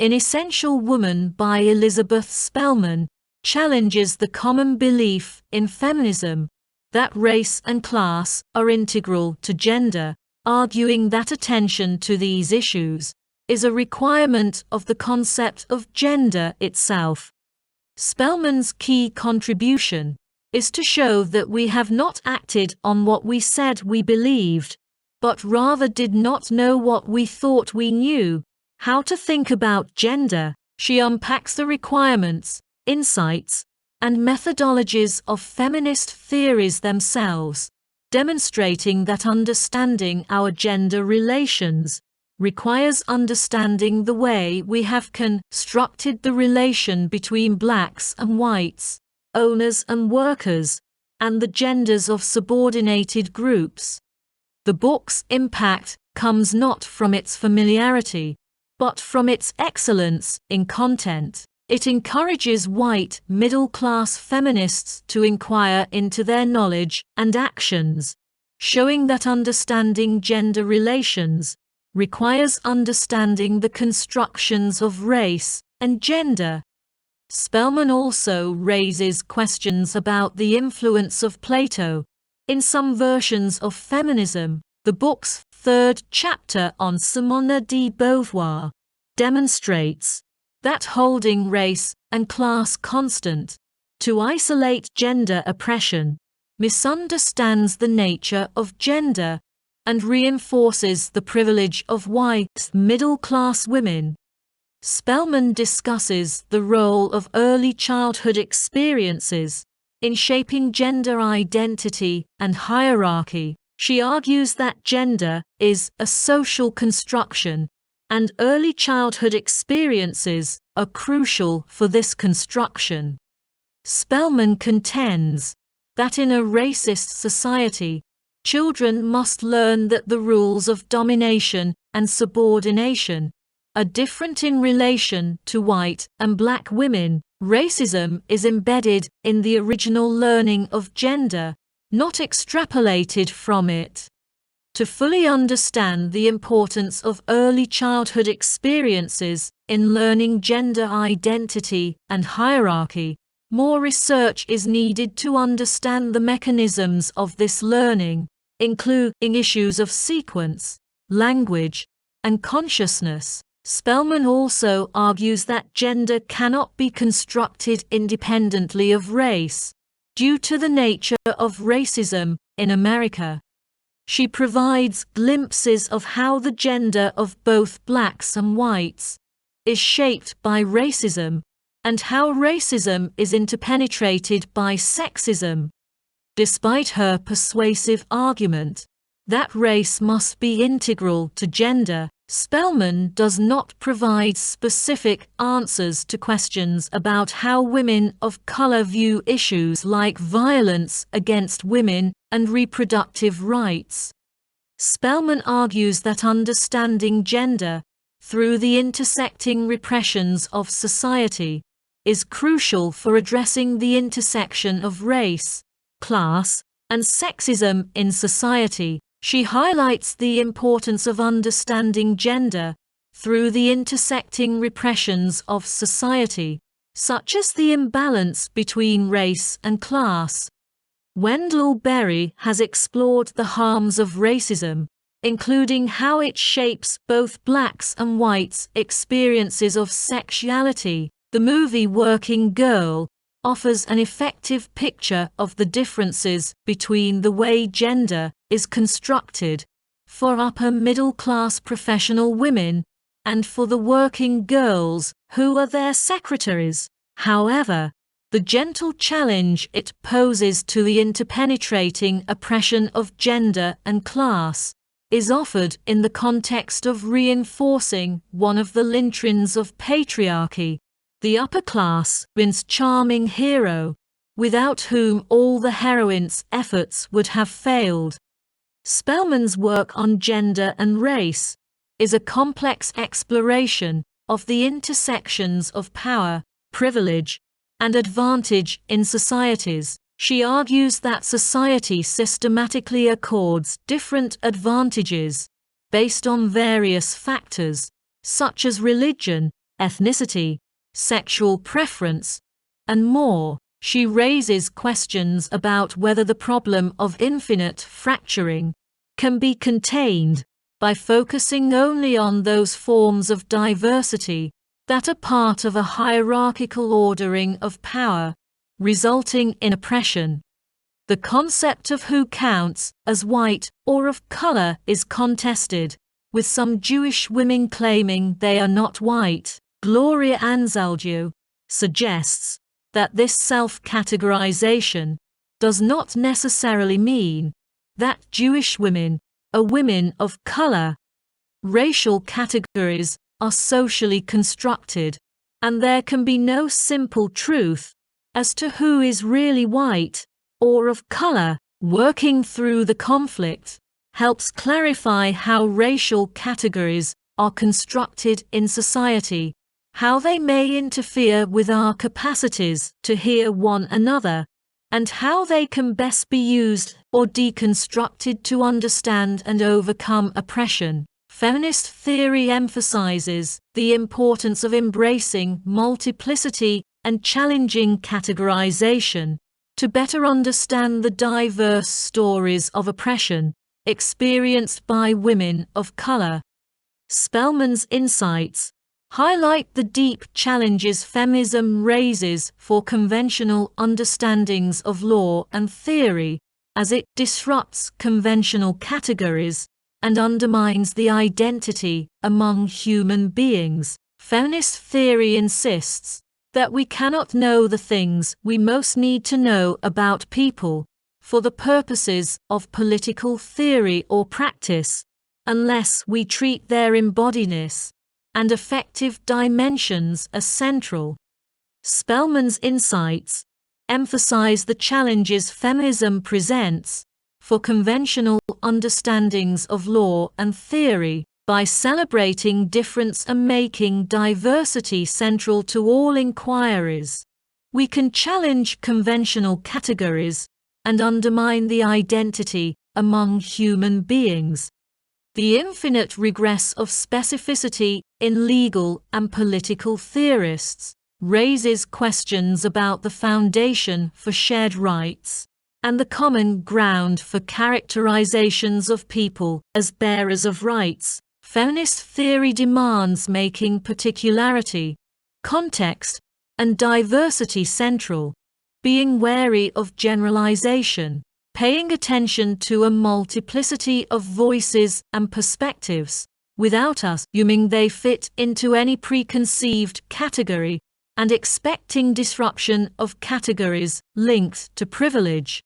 Inessential Woman by Elizabeth Spelman challenges the common belief in feminism that race and class are integral to gender, arguing that attention to these issues is a requirement of the concept of gender itself. Spelman's key contribution is to show that we have not acted on what we said we believed, but rather did not know what we thought we knew. How to think about gender. She unpacks the requirements, insights, and methodologies of feminist theories themselves, demonstrating that understanding our gender relations requires understanding the way we have constructed the relation between blacks and whites, owners and workers, and the genders of subordinated groups. The book's impact comes not from its familiarity, but from its excellence in content. It encourages white, middle-class feminists to inquire into their knowledge and actions, showing that understanding gender relations requires understanding the constructions of race and gender. Spelman also raises questions about the influence of Plato in some versions of feminism. The book's third chapter on Simone de Beauvoir demonstrates that holding race and class constant to isolate gender oppression misunderstands the nature of gender and reinforces the privilege of white middle-class women. Spelman discusses the role of early childhood experiences in shaping gender identity and hierarchy. She argues that gender is a social construction, and early childhood experiences are crucial for this construction. Spelman contends that in a racist society, children must learn that the rules of domination and subordination are different in relation to white and black women. Racism is embedded in the original learning of gender, not extrapolated from it. To fully understand the importance of early childhood experiences in learning gender identity and hierarchy, more research is needed to understand the mechanisms of this learning, including issues of sequence, language, and consciousness. Spelman also argues that gender cannot be constructed independently of race, due to the nature of racism in America. She provides glimpses of how the gender of both blacks and whites is shaped by racism, and how racism is interpenetrated by sexism. Despite her persuasive argument that race must be integral to gender, Spelman does not provide specific answers to questions about how women of color view issues like violence against women and reproductive rights. Spelman argues that understanding gender through the intersecting repressions of society is crucial for addressing the intersection of race, class, and sexism in society. She highlights the importance of understanding gender through the intersecting repressions of society, such as the imbalance between race and class. Wendell Berry has explored the harms of racism, including how it shapes both blacks and whites' experiences of sexuality. The movie Working Girl offers an effective picture of the differences between the way gender is constructed for upper-middle-class professional women and for the working girls who are their secretaries. However, the gentle challenge it poses to the interpenetrating oppression of gender and class is offered in the context of reinforcing one of the linchpins of patriarchy, the upper class Prince Charming hero, without whom all the heroine's efforts would have failed. Spelman's work on gender and race is a complex exploration of the intersections of power, privilege, and advantage in societies. She argues that society systematically accords different advantages based on various factors, such as religion ethnicity, sexual preference, and more. She raises questions about whether the problem of infinite fracturing can be contained by focusing only on those forms of diversity that are part of a hierarchical ordering of power, resulting in oppression. The concept of who counts as white or of color is contested, with some Jewish women claiming they are not white. Gloria Anzalduo suggests that this self-categorization does not necessarily mean that Jewish women are women of color. Racial categories are socially constructed, and there can be no simple truth as to who is really white or of color. Working through the conflict helps clarify how racial categories are constructed in society, how they may interfere with our capacities to hear one another, and how they can best be used or deconstructed to understand and overcome oppression. Feminist theory emphasizes the importance of embracing multiplicity and challenging categorization to better understand the diverse stories of oppression experienced by women of color. Spelman's insights highlight the deep challenges feminism raises for conventional understandings of law and theory, as it disrupts conventional categories and undermines the identity among human beings. Feminist theory insists that we cannot know the things we most need to know about people for the purposes of political theory or practice, unless we treat their embodiness and effective dimensions as central. Spelman's insights emphasize the challenges feminism presents for conventional understandings of law and theory by celebrating difference and making diversity central to all inquiries. We can challenge conventional categories and undermine the identity among human beings. The infinite regress of specificity in legal and political theorists raises questions about the foundation for shared rights and the common ground for characterizations of people as bearers of rights. Feminist theory demands making particularity, context, and diversity central, being wary of generalization, paying attention to a multiplicity of voices and perspectives, without assuming they fit into any preconceived category, and expecting disruption of categories linked to privilege.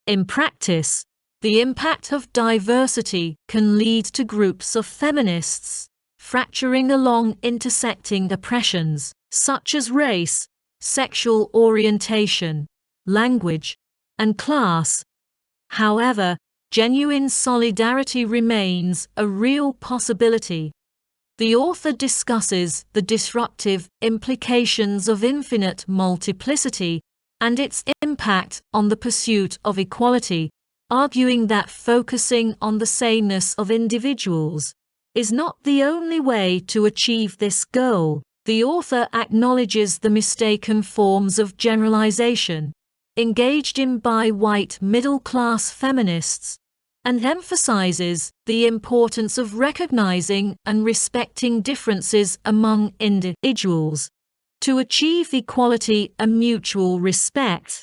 In practice, the impact of diversity can lead to groups of feminists fracturing along intersecting oppressions, such as race, sexual orientation, language, and class. However, genuine solidarity remains a real possibility. The author discusses the disruptive implications of infinite multiplicity and its impact on the pursuit of equality, arguing that focusing on the sameness of individuals is not the only way to achieve this goal. The author acknowledges the mistaken forms of generalization engaged in by white middle-class feminists, and emphasizes the importance of recognizing and respecting differences among individuals to achieve equality and mutual respect.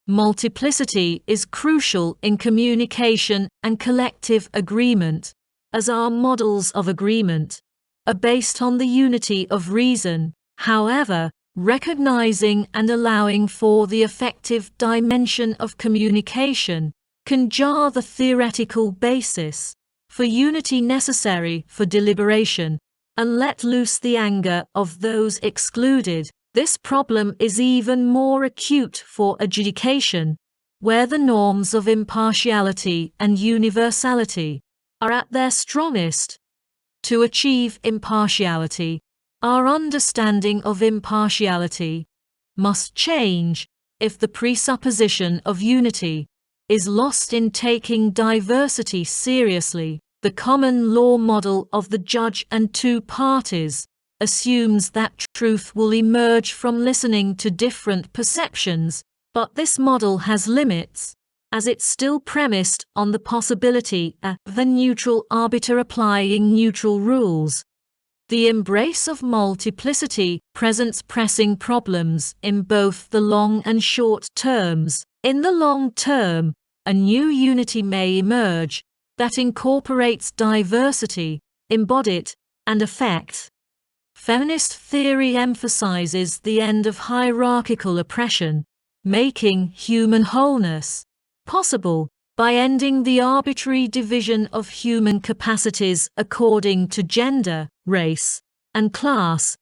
Multiplicity is crucial in communication and collective agreement, as our models of agreement are based on the unity of reason. However, recognizing and allowing for the effective dimension of communication can jar the theoretical basis for unity necessary for deliberation and let loose the anger of those excluded. This problem is even more acute for adjudication, where the norms of impartiality and universality are at their strongest. To achieve impartiality, our understanding of impartiality must change if the presupposition of unity is lost in taking diversity seriously. The common law model of the judge and two parties assumes that truth will emerge from listening to different perceptions, but this model has limits, as it's still premised on the possibility of a neutral arbiter applying neutral rules. The embrace of multiplicity presents pressing problems in both the long and short terms. In the long term, a new unity may emerge that incorporates diversity, embodied, and affect. Feminist theory emphasizes the end of hierarchical oppression, making human wholeness possible by ending the arbitrary division of human capacities according to gender, race, and class.